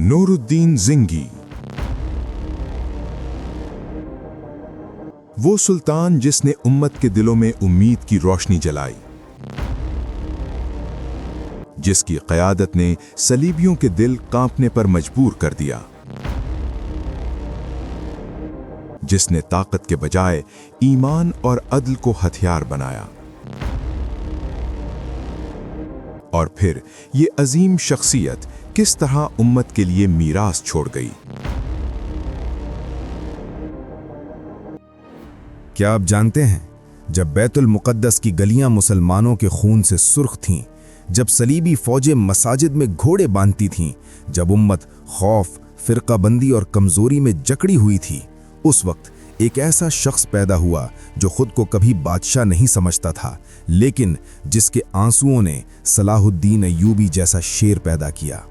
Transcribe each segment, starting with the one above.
नूरुद्दीन ज़िंगी वो सुल्तान जिसने उम्मत के दिलों में उम्मीद की रोशनी जलाई, जिसकी क़यादत ने सलीबियों के दिल कांपने पर मजबूर कर दिया, जिसने ताकत के बजाय ईमान और अदल को हथियार बनाया। और फिर ये अजीम शख्सियत किस तरह उम्मत के लिए मीरास छोड़ गई। क्या आप जानते हैं, जब बैतुल मुक़द्दस की गलियां मुसलमानों के खून से सुर्ख थीं, जब सलीबी फौजें मसाजिद में घोड़े बांधती थीं, जब उम्मत खौफ, फ़िरक़ाबंदी और कमज़ोरी में जकड़ी हुई थी, उस वक्त एक ऐसा शख्स पैदा हुआ जो खुद को कभी बादशाह नहीं समझता था, लेकिन जिसके आंसुओं ने सलाहुद्दीन अय्यूबी जैसा शेर पैदा किया।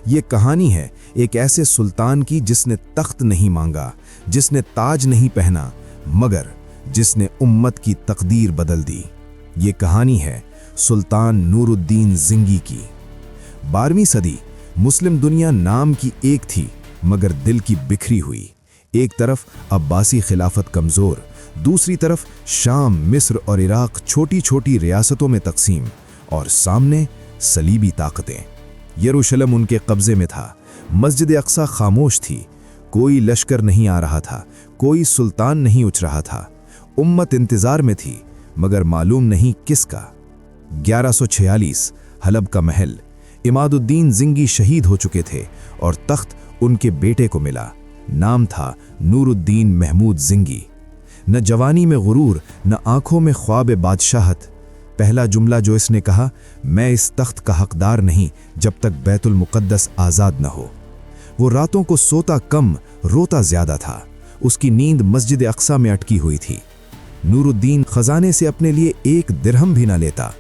ये कहानी है एक ऐसे सुल्तान की जिसने तख्त नहीं मांगा, जिसने ताज नहीं पहना, मगर जिसने उम्मत की तकदीर बदल दी। ये कहानी है सुल्तान नूरुद्दीन ज़िंगी की। 12वीं सदी मुस्लिम दुनिया नाम की एक थी, मगर दिल की बिखरी हुई। एक तरफ अब्बासी खिलाफत कमज़ोर, दूसरी तरफ शाम, मिस्र और इराक छोटी छोटी रियासतों में तकसीम, और सामने सलीबी ताकतें। यरूशलेम उनके कब्ज़े में था, मस्जिद अक्सा खामोश थी, कोई लश्कर नहीं आ रहा था, कोई सुल्तान नहीं उठ रहा था। उम्मत इंतज़ार में थी, मगर मालूम नहीं किसका। 1146 हलब का महल। इमादुद्दीन ज़िंगी शहीद हो चुके थे और तख्त उनके बेटे को मिला। नाम था नूरुद्दीन महमूद ज़िंगी। न जवानी में गुरूर, न आंखों में ख्वाब बादशाहत। पहला जुमला जो इसने कहा, मैं इस तख्त का हकदार नहीं जब तक बैतुल मुक़द्दस आज़ाद न हो। वो रातों को सोता कम, रोता ज़्यादा था। उसकी नींद मस्जिद अक्सा में अटकी हुई थी। नूरुद्दीन खजाने से अपने लिए एक दिरहम भी न लेता।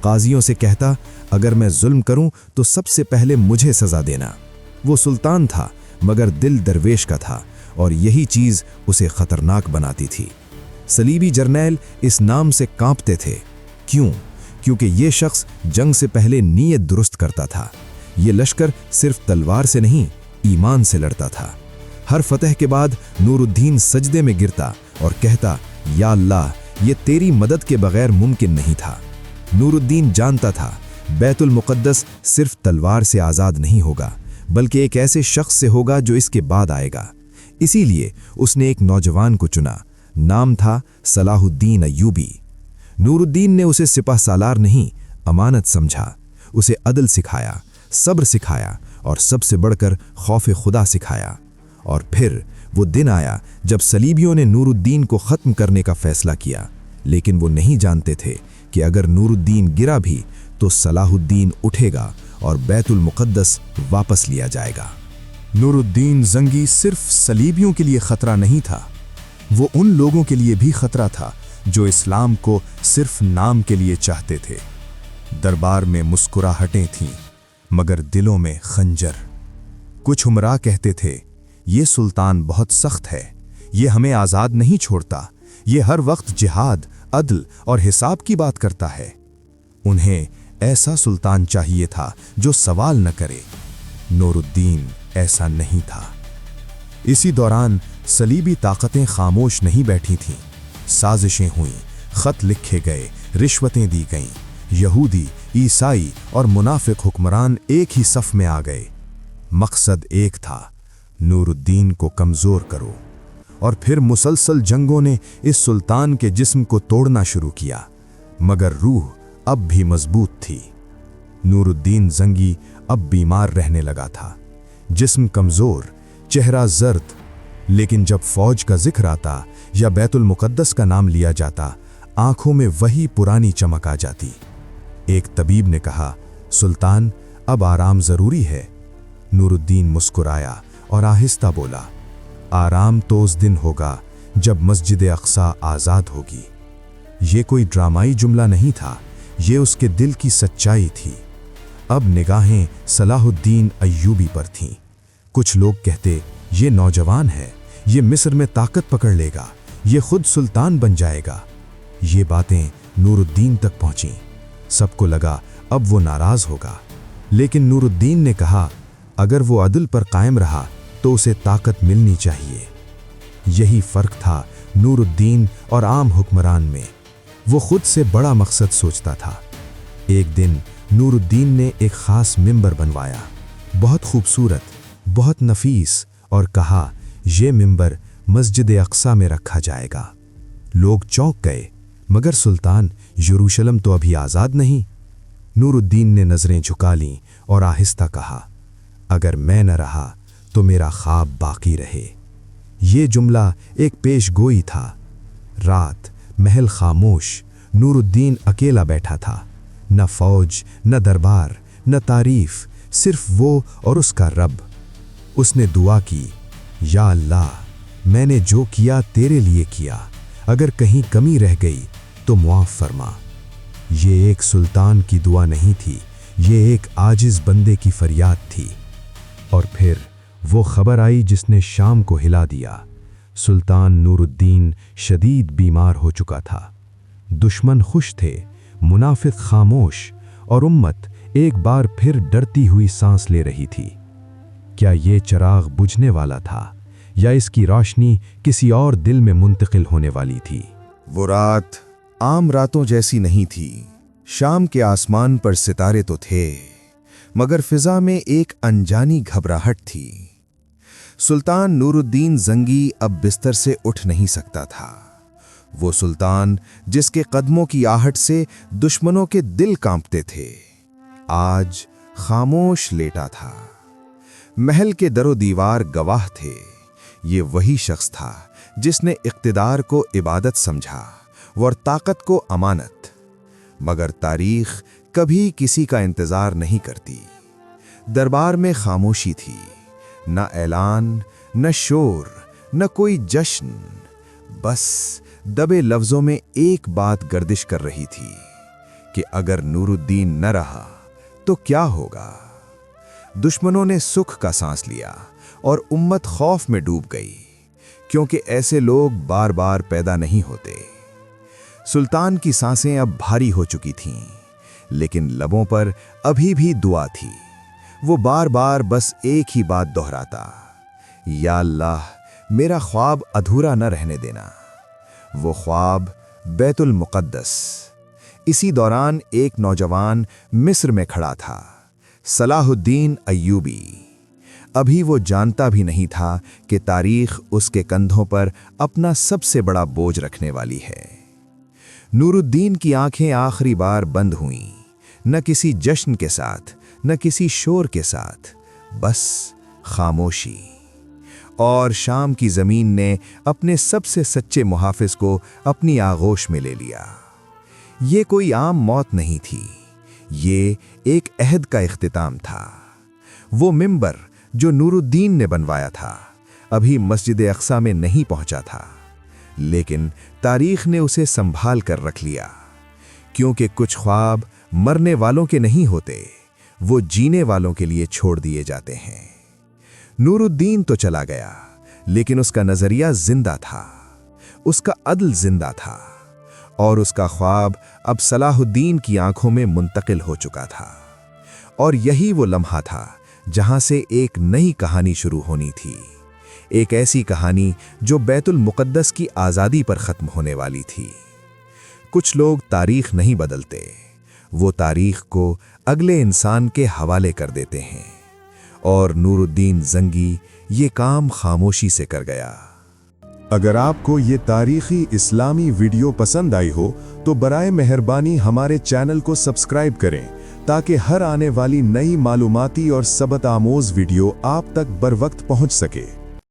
काजियों से कहता, अगर मैं जुल्म करूं तो सबसे पहले मुझे सज़ा देना। वो सुल्तान था, मगर दिल दरवेश का था, और यही चीज़ उसे ख़तरनाक बनाती थी। सलीबी जर्नैल इस नाम से कांपते थे। क्यों? क्योंकि ये शख्स जंग से पहले नीयत दुरुस्त करता था। ये लश्कर सिर्फ तलवार से नहीं, ईमान से लड़ता था। हर फतह के बाद नूरुद्दीन सजदे में गिरता और कहता, या अल्लाह, ये तेरी मदद के बगैर मुमकिन नहीं था। नूरुद्दीन जानता था बैतुल मुक़द्दस सिर्फ तलवार से आज़ाद नहीं होगा, बल्कि एक ऐसे शख्स से होगा जो इसके बाद आएगा। इसीलिए उसने एक नौजवान को चुना। नाम था सलाहुद्दीन अय्यूबी। नूरुद्दीन ने उसे सिपह सालार नहीं, अमानत समझा। उसे अदल सिखाया, सब्र सिखाया, और सबसे बढ़कर खौफ खुदा सिखाया। और फिर वो दिन आया जब सलीबियों ने नूरुद्दीन को ख़त्म करने का फ़ैसला किया, लेकिन वो नहीं जानते थे कि अगर नूरुद्दीन गिरा भी तो सलाहुद्दीन उठेगा और बैतुल मुक़द्दस वापस लिया जाएगा। नूरुद्दीन ज़िंगी सिर्फ सलीबियों के लिए ख़तरा नहीं था, वो उन लोगों के लिए भी ख़तरा था जो इस्लाम को सिर्फ नाम के लिए चाहते थे। दरबार में मुस्कुराहटें थीं, मगर दिलों में खंजर। कुछ उमरा कहते थे, ये सुल्तान बहुत सख्त है, ये हमें आज़ाद नहीं छोड़ता, ये हर वक्त जिहाद, अदल और हिसाब की बात करता है। उन्हें ऐसा सुल्तान चाहिए था जो सवाल न करे। नूरुद्दीन ऐसा नहीं था। इसी दौरान सलीबी ताकतें खामोश नहीं बैठी थीं। साजिशें हुईं, खत लिखे गए, रिश्वतें दी गईं। यहूदी, ईसाई और मुनाफिक हुक्मरान एक ही सफ में आ गए। मकसद एक था, नूरुद्दीन को कमज़ोर करो। और फिर मुसलसल जंगों ने इस सुल्तान के जिस्म को तोड़ना शुरू किया, मगर रूह अब भी मजबूत थी। नूरुद्दीन ज़िंगी अब बीमार रहने लगा था। जिस्म कमज़ोर, चेहरा जर्द, लेकिन जब फौज का जिक्र आता या बैतुल मुक़द्दस का नाम लिया जाता, आंखों में वही पुरानी चमक आ जाती। एक तबीब ने कहा, सुल्तान, अब आराम ज़रूरी है। नूरुद्दीन मुस्कुराया और आहिस्ता बोला, आराम तो उस दिन होगा जब मस्जिद अक्सा आज़ाद होगी। ये कोई ड्रामाई जुमला नहीं था, ये उसके दिल की सच्चाई थी। अब निगाहें सलाहुद्दीन अय्यूबी पर थीं। कुछ लोग कहते, ये नौजवान है, ये मिस्र में ताकत पकड़ लेगा, ये खुद सुल्तान बन जाएगा। ये बातें नूरुद्दीन तक पहुंचीं। सबको लगा अब वो नाराज़ होगा, लेकिन नूरुद्दीन ने कहा, अगर वो अदल पर कायम रहा तो उसे ताकत मिलनी चाहिए। यही फर्क था नूरुद्दीन और आम हुक्मरान में। वो खुद से बड़ा मकसद सोचता था। एक दिन नूरुद्दीन ने एक खास मिंबर बनवाया, बहुत खूबसूरत, बहुत नफीस, और कहा ये मिंबर मस्जिद अक्सा में रखा जाएगा। लोग चौंक गए, मगर सुल्तान, यरूशलेम तो अभी आज़ाद नहीं। नूरुद्दीन ने नज़रें झुका लीं और आहिस्ता कहा, अगर मैं न रहा तो मेरा ख्वाब बाकी रहे। ये जुमला एक पेशगोई था। रात, महल खामोश, नूरुद्दीन अकेला बैठा था। न फौज, न दरबार, न तारीफ, सिर्फ वो और उसका रब। उसने दुआ की, या अल्लाह, मैंने जो किया तेरे लिए किया, अगर कहीं कमी रह गई तो मुआफ़ फरमा। ये एक सुल्तान की दुआ नहीं थी, ये एक आजिज़ बंदे की फरियाद थी। और फिर वो खबर आई जिसने शाम को हिला दिया। सुल्तान नूरुद्दीन शदीद बीमार हो चुका था। दुश्मन खुश थे, मुनाफिक खामोश, और उम्मत एक बार फिर डरती हुई सांस ले रही थी। क्या ये चिराग बुझने वाला था या इसकी रोशनी किसी और दिल में मुंतकिल होने वाली थी? वो रात आम रातों जैसी नहीं थी। शाम के आसमान पर सितारे तो थे, मगर फिजा में एक अनजानी घबराहट थी। सुल्तान नूरुद्दीन जंगी अब बिस्तर से उठ नहीं सकता था। वो सुल्तान जिसके कदमों की आहट से दुश्मनों के दिल कांपते थे, आज खामोश लेटा था। महल के दरो दीवार गवाह थे। ये वही शख्स था जिसने इक़्तिदार को इबादत समझा और ताकत को अमानत। मगर तारीख कभी किसी का इंतजार नहीं करती। दरबार में खामोशी थी, न ऐलान, न शोर, न कोई जश्न। बस दबे लफ्जों में एक बात गर्दिश कर रही थी कि अगर नूरुद्दीन न रहा तो क्या होगा। दुश्मनों ने सुख का सांस लिया और उम्मत खौफ में डूब गई, क्योंकि ऐसे लोग बार बार पैदा नहीं होते। सुल्तान की सांसें अब भारी हो चुकी थीं, लेकिन लबों पर अभी भी दुआ थी। वो बार बार बस एक ही बात दोहराता, या अल्लाह, मेरा ख्वाब अधूरा न रहने देना। वो ख्वाब बैतुल मुक़द्दस। इसी दौरान एक नौजवान मिस्र में खड़ा था, सलाहुद्दीन अय्यूबी। अभी वो जानता भी नहीं था कि तारीख उसके कंधों पर अपना सबसे बड़ा बोझ रखने वाली है। नूरुद्दीन की आंखें आखिरी बार बंद हुईं, न किसी जश्न के साथ, न किसी शोर के साथ, बस खामोशी। और शाम की ज़मीन ने अपने सबसे सच्चे मुहाफिज को अपनी आगोश में ले लिया। ये कोई आम मौत नहीं थी, ये एक अहद का इख्तिताम था। वो मिंबर जो नूरुद्दीन ने बनवाया था, अभी मस्जिद अक्सा में नहीं पहुंचा था, लेकिन तारीख ने उसे संभाल कर रख लिया। क्योंकि कुछ ख्वाब मरने वालों के नहीं होते, वो जीने वालों के लिए छोड़ दिए जाते हैं। नूरुद्दीन तो चला गया, लेकिन उसका नजरिया जिंदा था, उसका अदल जिंदा था, और उसका ख्वाब अब सलाहुद्दीन की आंखों में मुंतकिल हो चुका था। और यही वो लम्हा था जहां से एक नई कहानी शुरू होनी थी, एक ऐसी कहानी जो बैतुल मुक़द्दस की आज़ादी पर ख़त्म होने वाली थी। कुछ लोग तारीख नहीं बदलते, वो तारीख को अगले इंसान के हवाले कर देते हैं, और नूरुद्दीन जंगी ये काम खामोशी से कर गया। अगर आपको ये तारीखी इस्लामी वीडियो पसंद आई हो तो बराए मेहरबानी हमारे चैनल को सब्सक्राइब करें, ताकि हर आने वाली नई मालूमाती और सबक आमोज़ वीडियो आप तक बर वक्त पहुंच सके।